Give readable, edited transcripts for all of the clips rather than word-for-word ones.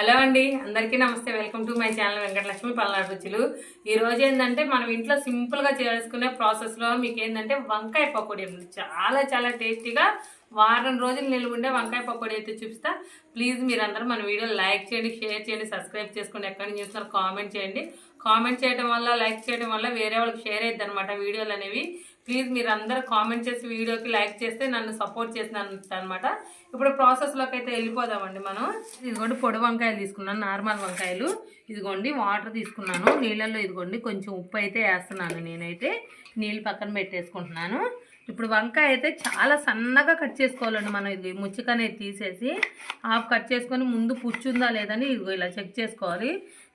Hello అండి, అందరికీ నమస్తే. Welcome to my channel Venkatalakshmi Palnadu రుచులు. ఈ రోజు ఏంటంటే మనం ఇంట్లో సింపుల్గా చేసుకునే ప్రాసెస్లో మీకు ఏంటంటే వంకాయ పకోడీ చాలా చాలా టేస్టీగా వారం రోజులు నిలువ ఉండే వంకాయ పకోడీ అయితే చూపిస్తా. ప్లీజ్ మీరందరూ మన వీడియో లైక్ చేయండి, షేర్ చేయండి, సబ్స్క్రైబ్ చేసుకోండి. ఎక్కడి నుంచి చూస్తున్నారు కామెంట్ చేయండి. కామెంట్ చేయడం వల్ల, లైక్ చేయడం వల్ల వేరే వాళ్ళకి షేర్ అవుతుంది అనమాట వీడియోలు అనేవి. ప్లీజ్ మీరు అందరూ కామెంట్ చేసి వీడియోకి లైక్ చేస్తే నన్ను సపోర్ట్ చేసినంత అనమాట. ఇప్పుడు ప్రాసెస్లోకి అయితే వెళ్ళిపోదామండి మనం. ఇదిగోండి పొడి వంకాయలు తీసుకున్నాను, నార్మల్ వంకాయలు. ఇదిగోండి వాటర్ తీసుకున్నాను, నీళ్ళల్లో ఇదిగోండి కొంచెం ఉప్పు అయితే వేస్తున్నాను. నేనైతే నీళ్ళు పక్కన పెట్టేసుకుంటున్నాను. ఇప్పుడు వంకాయ అయితే చాలా సన్నగా కట్ చేసుకోవాలండి. మనం ఇది ముచ్చికనేది తీసేసి హాఫ్ కట్ చేసుకొని ముందు పుచ్చుందా లేదని ఇదిగో ఇలా చెక్ చేసుకోవాలి.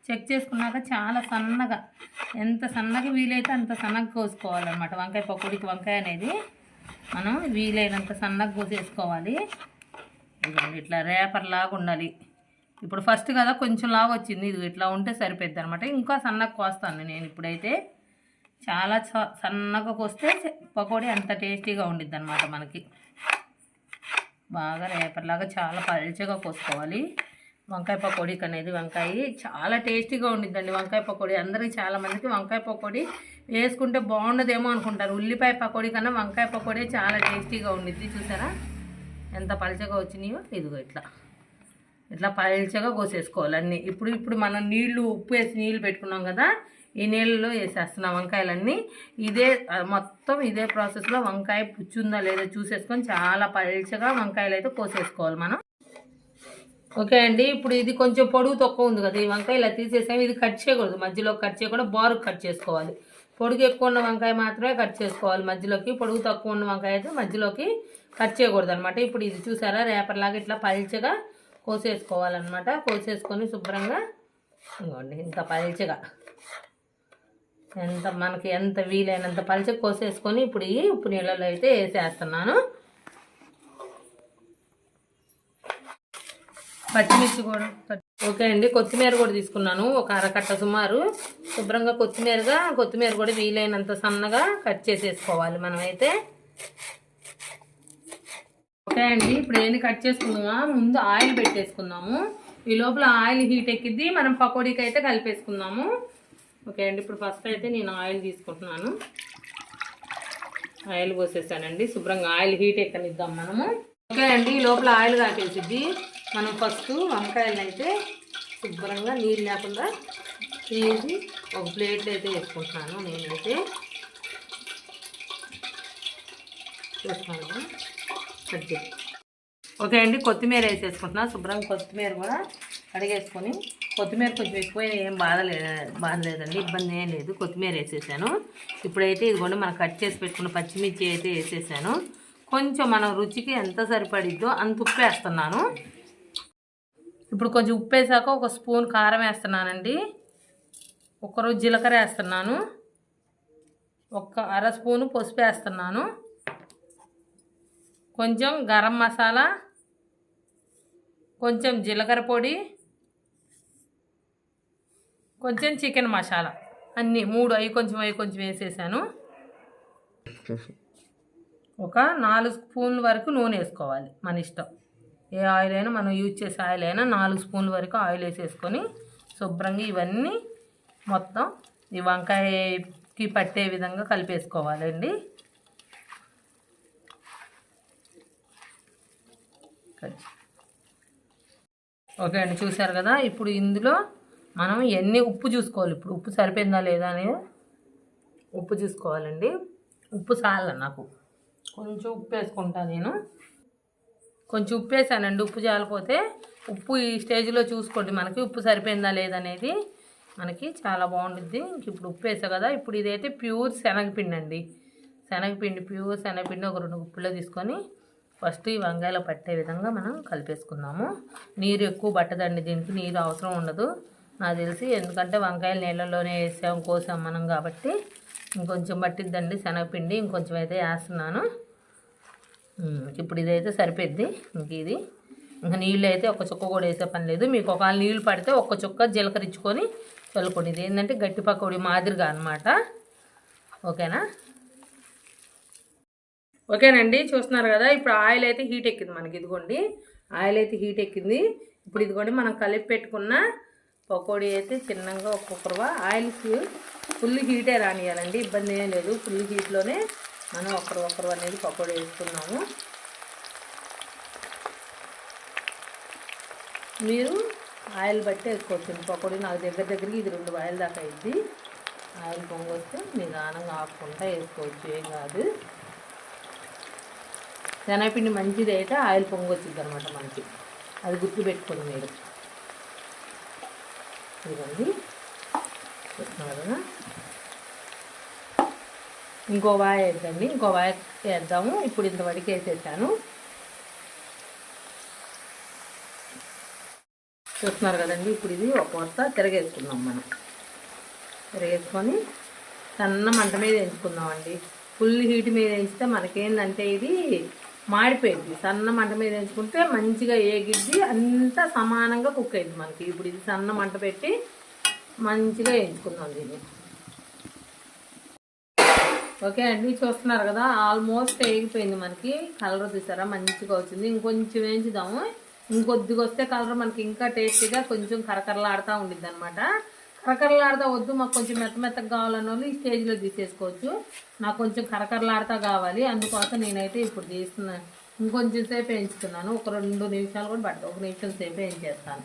చెక్ చేసుకున్నాక చాలా సన్నగా, ఎంత సన్నగా వీలైతే అంత సన్నగా కోసుకోవాలన్నమాట. వంకాయ పకోడీకి వంకాయ అనేది మనం వీలైనంత సన్నగా కోసేసుకోవాలి. ఇదిగోండి ఇట్లా రేపర్ లాగా ఉండాలి. ఇప్పుడు ఫస్ట్ కదా కొంచెం లాగా వచ్చింది, ఇది ఇట్లా ఉంటే సరిపోద్ది అనమాట. ఇంకా సన్నగా కోస్తాను నేను ఇప్పుడైతే. చాలా సన్నగా కోస్తే పకోడీ అంత టేస్టీగా ఉండిద్ది అనమాట. మనకి బాగా రేపర్లాగా చాలా పల్చగా కోసుకోవాలి వంకాయ పకోడీకి అనేది. వంకాయ చాలా టేస్టీగా ఉండిద్దండి వంకాయ పకోడీ. అందరికీ చాలామందికి వంకాయ పకోడీ వేసుకుంటే బాగుండదేమో అనుకుంటారు. ఉల్లిపాయ పకోడీ కన్నా వంకాయ పకోడీ చాలా టేస్టీగా ఉండిద్ది. చూసారా ఎంత పల్చగా వచ్చినాయో. ఇదిగో ఇట్లా ఇట్లా పల్చగా కోసేసుకోవాలి అన్నీ. ఇప్పుడు మనం నీళ్లు ఉప్పు వేసి నీళ్ళు పెట్టుకున్నాం కదా, ఈ నీళ్ళలో వేసేస్తున్నాం వంకాయలన్నీ. మొత్తం ఇదే ప్రాసెస్లో వంకాయ పుచ్చుందా లేదా చూసేసుకొని చాలా పల్చగా వంకాయలు అయితే కోసేసుకోవాలి మనం. ఓకే అండి, ఇప్పుడు ఇది కొంచెం పొడుగు తక్కువ ఉంది కదా, ఈ వంకాయ ఇలా తీసేసాము. ఇది కట్ చేయకూడదు, మధ్యలో కట్ చేయకుండా బారుకు కట్ చేసుకోవాలి. పొడుగు ఎక్కువ ఉన్న వంకాయ మాత్రమే కట్ చేసుకోవాలి మధ్యలోకి. పొడుగు తక్కువ ఉన్న వంకాయ అయితే మధ్యలోకి కట్ చేయకూడదు అనమాట. ఇప్పుడు ఇది చూసారా రేపర్లాగా ఇట్లా పల్చగా కోసేసుకోవాలన్నమాట. కోసేసుకొని శుభ్రంగా ఇవ్వండి ఇంత పల్చగా, మనకి ఎంత వీలైనంత పల్చగా కోసేసుకొని ఇప్పుడు ఈ ఉప్పు నీళ్ళలో అయితే వేసేస్తున్నాను. పచ్చిమిర్చి కూడా ఓకే అండి, కొత్తిమీర కూడా తీసుకున్నాను ఒక అరకట్ట సుమారు. శుభ్రంగా కొత్తిమీర కూడా వీలైనంత సన్నగా కట్ చేసేసుకోవాలి మనమైతే. ఓకే అండి, ఇప్పుడు ఏంటి కట్ చేసుకుందామా, ముందు ఆయిల్ పెట్టేసుకుందాము. ఈ లోపల ఆయిల్ హీట్ ఎక్కిద్ది, మనం పకోడీకి అయితే కలిపేసుకుందాము. ఓకే అండి, ఇప్పుడు ఫస్ట్ అయితే నేను ఆయిల్ తీసుకుంటున్నాను. ఆయిల్ పోసేసానండి. శుభ్రంగా ఆయిల్ హీట్ ఎక్కనిద్దాం మనము. ఓకే అండి, ఈ లోపల ఆయిల్ కాకేసిద్ది. మనం ఫస్ట్ వంకాయలను అయితే శుభ్రంగా నీళ్ళు లేకుండా తీసి ఒక ప్లేట్లో అయితే వేసుకుంటున్నాను నేనైతే. చూస్తాను. ఓకే అండి, కొత్తిమీర వేసేసుకుంటున్నాను. శుభ్రంగా కొత్తిమీర కూడా కడిగేసుకొని, కొత్తిమీర కొంచెం ఎక్కువ ఏం బాధలేదండి, ఇబ్బంది ఏం లేదు. కొత్తిమీర వేసేసాను. ఇప్పుడైతే ఇదిగోండి మనం కట్ చేసి పెట్టుకున్న పచ్చిమిర్చి అయితే వేసేసాను. కొంచెం మనం రుచికి ఎంత సరిపడిద్దో అంత ఉప్పు వేస్తున్నాను. ఇప్పుడు కొంచెం ఉప్పు వేసాక ఒక స్పూన్ కారం వేస్తున్నానండి. ఒకరోజు జీలకర్ర వేస్తున్నాను. ఒక అర స్పూను పసుపు వేస్తున్నాను. కొంచెం గరం మసాలా, కొంచెం జీలకర్ర పొడి, కొంచెం చికెన్ మసాలా, అన్నీ అవి కొంచెం వేసేసాను. ఒక 4 స్పూన్ల వరకు నూనె వేసుకోవాలి, మన ఇష్టం. ఏ ఆయిల్ అయినా, మనం యూజ్ చేసే ఆయిల్ అయినా 4 స్పూన్ల వరకు ఆయిల్ వేసేసుకొని శుభ్రంగా ఇవన్నీ మొత్తం ఈ వంకాయకి పట్టే విధంగా కలిపేసుకోవాలండి. ఓకే అండి, చూసారు కదా. ఇప్పుడు ఇందులో మనం ఉప్పు చూసుకోవాలి. ఇప్పుడు ఉప్పు సరిపోయిందా లేదా అని ఉప్పు చూసుకోవాలండి. ఉప్పు చాల నాకు, కొంచెం ఉప్పు వేసుకుంటాను నేను. కొంచెం ఉప్పు వేసానండి. ఉప్పు చాలిపోతే ఉప్పు ఈ స్టేజ్లో చూసుకోండి, మనకి ఉప్పు సరిపోయిందా లేదనేది మనకి చాలా బాగుంటుంది. ఇప్పుడు ఉప్పు వేసా కదా. ఇప్పుడు ఇదైతే ప్యూర్ శనగపిండి అండి. ప్యూర్ శనగపిండి ఒక 2 గుప్పుల్లో తీసుకొని ఫస్ట్ ఈ వంకాయలో పట్టే విధంగా మనం కలిపేసుకుందాము. నీరు ఎక్కువ పట్టదండి, దీనికి నీరు అవసరం ఉండదు నాకు తెలిసి. ఎందుకంటే వంకాయలు నీళ్ళలోనే కోసాం మనం కాబట్టి ఇంకొంచెం పట్టిద్దండి శనగపిండి. ఇంకొంచెం అయితే వేస్తున్నాను. ఇప్పుడు ఇదైతే సరిపోద్ది. ఇంకా నీళ్ళు అయితే ఒక చుక్క కూడా వేసే పని లేదు. మీకు ఒకవేళ నీళ్ళు పడితే ఒక్క చుక్క జీలకర్ర ఇచ్చుకొని చల్లుకోండి. ఇది ఏంటంటే గట్టి పకోడీ మాదిరిగా అనమాట. ఓకేనా. ఓకేనండి, చూస్తున్నారు కదా. ఇప్పుడు ఆయిల్ అయితే హీట్ ఎక్కింది మనకి. ఇదిగోండి ఆయిల్ అయితే హీట్ ఎక్కింది. ఇప్పుడు ఇది కూడా మనం కలిపి పెట్టుకున్న పకోడీ అయితే చిన్నగా ఒక్కొక్కరుగా ఆయిల్స్ ఫుల్ హీటే రానియాలండి, ఇబ్బంది ఏం లేదు. ఫుల్ హీట్లోనే మనం ఒకరు అనేది పకోడీ వేసుకున్నాము. మీరు ఆయిల్ బట్టి వేసుకోవచ్చు పకోడీ. నాకు దగ్గరికి ఇది 2 ఆయిల్ దాకా అయింది. ఆయిల్ పొంగొస్తే నిదానంగా ఆపుకుంటా వేసుకోవచ్చు, ఏం కాదు. శనగపిండి మంచిది అయితే ఆయిల్ పొంగొచ్చింది అనమాట మనకి, అది గుర్తుపెట్టుకోండి మీరు. ఇదండి చూస్తున్నారు కదా. ఇంకో వాయి వేద్దండి, ఇంకో వాయి వేద్దాము. ఇప్పుడు ఇంతవరకు వేసేసాను. చూస్తున్నారు కదండి. ఇప్పుడు ఇది ఒక వరుస తిరగేసుకుందాం. మనం తిరగేసుకొని సన్న మంట మీద వేయించుకుందామండి. ఫుల్ హీట్ మీద వేయించితే మనకేందంటే ఇది మాడిపోయింది. సన్న మంట మీద వేయించుకుంటే మంచిగా ఏగిద్ది, అంతా సమానంగా కుక్ అయింది మనకి. ఇప్పుడు ఇది సన్న మంట పెట్టి మంచిగా వేయించుకుందాం దీన్ని. ఓకే అండి, చూస్తున్నారు కదా ఆల్మోస్ట్ వేగిపోయింది మనకి. కలర్ చూసారా మంచిగా వచ్చింది. ఇంకొంచెం వేయించుదాము. ఇంకొద్దిగా వస్తే కలర్ మనకి ఇంకా టేస్టీగా కొంచెం కరకరలాడుతూ ఉండిద్ది అనమాట. కరకరలాడుతూ వద్దు మాకు కొంచెం మెత్తగా కావాలన్న వాళ్ళు ఈ స్టేజ్లో తీసేసుకోవచ్చు. నాకు కొంచెం కరకరలాడుతూ కావాలి, అందుకోసం నేనైతే ఇప్పుడు తీస్తున్నాను. ఇంకొంచెం సేపు వేయించుకున్నాను. ఒక 2 నిమిషాలు కూడా పడుతుంది, 1 నిమిషం సేపు వేయించేస్తాను.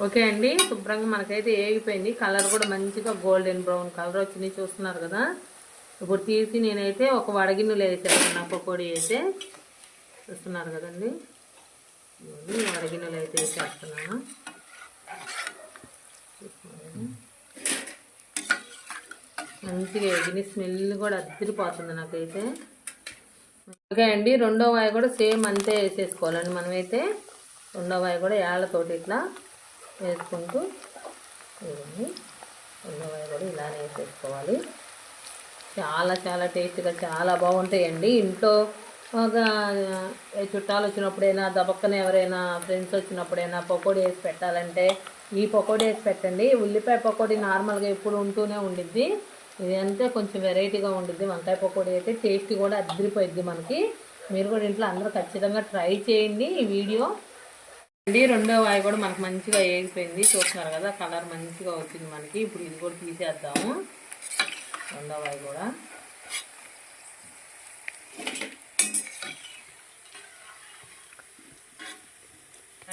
ఓకే అండి, శుభ్రంగా మనకైతే వేగిపోయింది. కలర్ కూడా మంచిగా గోల్డెన్ బ్రౌన్ కలర్ వచ్చింది, చూస్తున్నారు కదా. ఇప్పుడు తీసి నేనైతే ఒక వడగిన్నెలో వేసాను నా పకోడీ అయితే. చూస్తున్నారు కదండి, వడగిన్నెలు అయితే వేసేస్తున్నాను. మంచిగా ఎగిని స్మెల్ కూడా అద్దరిపోతుంది నాకైతే. ఓకే అండి, రెండో వాయి కూడా సేమ్ అంతే వేసేసుకోవాలండి మనమైతే. రెండో వాయి కూడా ఏళ్ళతోటి ఇట్లా వేసుకుంటూ ఇవ్వండి. రెండో వాయి కూడా ఇలానే వేసేసుకోవాలి. చాలా చాలా టేస్ట్గా చాలా బాగుంటాయండి. ఇంట్లో ఒక చుట్టాలు వచ్చినప్పుడైనా, దబక్కన ఎవరైనా ఫ్రెండ్స్ వచ్చినప్పుడైనా పకోడీ వేసి పెట్టాలంటే ఈ పకోడీ వేసి పెట్టండి. ఉల్లిపాయ పకోడీ నార్మల్గా ఎప్పుడు ఉంటూనే ఉండిద్ది, ఇది అంతే కొంచెం వెరైటీగా ఉండిద్ది. వంకాయ పకోడీ అయితే టేస్ట్ కూడా అద్దరిపోయిద్ది మనకి. మీరు కూడా ఇంట్లో అందరూ ఖచ్చితంగా ట్రై చేయండి ఈ వీడియో అండి. రెండో వాయి కూడా మనకు మంచిగా వేగిపోయింది, చూస్తున్నారు కదా. కలర్ మంచిగా వచ్చింది మనకి. ఇప్పుడు ఇది కూడా తీసేద్దాము, రెండో వాయి కూడా.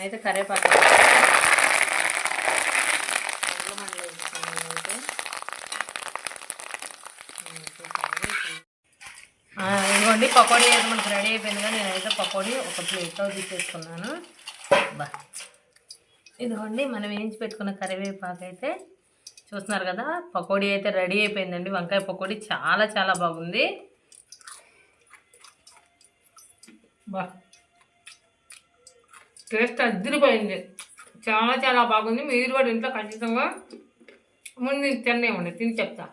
అయితే కరివేపాకు ఇదిగోండి పకోడీ అయితే మనకు రెడీ అయిపోయింది. కానీ నేనైతే పకోడీ ఒక ప్లేట్లో తీసేసుకున్నాను. ఇదిగోండి మనం వేయించి పెట్టుకున్న కరివేపాకు అయితే చూస్తున్నారు కదా. పకోడీ అయితే రెడీ అయిపోయిందండి. వంకాయ పకోడీ చాలా చాలా బాగుంది. టేస్ట్ అద్దరిపోయింది, చాలా చాలా బాగుంది. మీరు కూడా ఇంట్లో ఖచ్చితంగా ముందు తినేవ్వండి, తిని చెప్తా.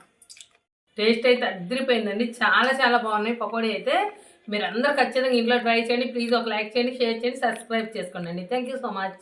టేస్ట్ అయితే అద్దరిపోయిందండి, చాలా చాలా బాగున్నాయి పకోడీ అయితే. మీరు అందరూ ఖచ్చితంగా ఇంట్లో ట్రై చేయండి. ప్లీజ్ ఒక లైక్ చేయండి, షేర్ చేయండి, సబ్స్క్రైబ్ చేసుకోండి. Thank you so much.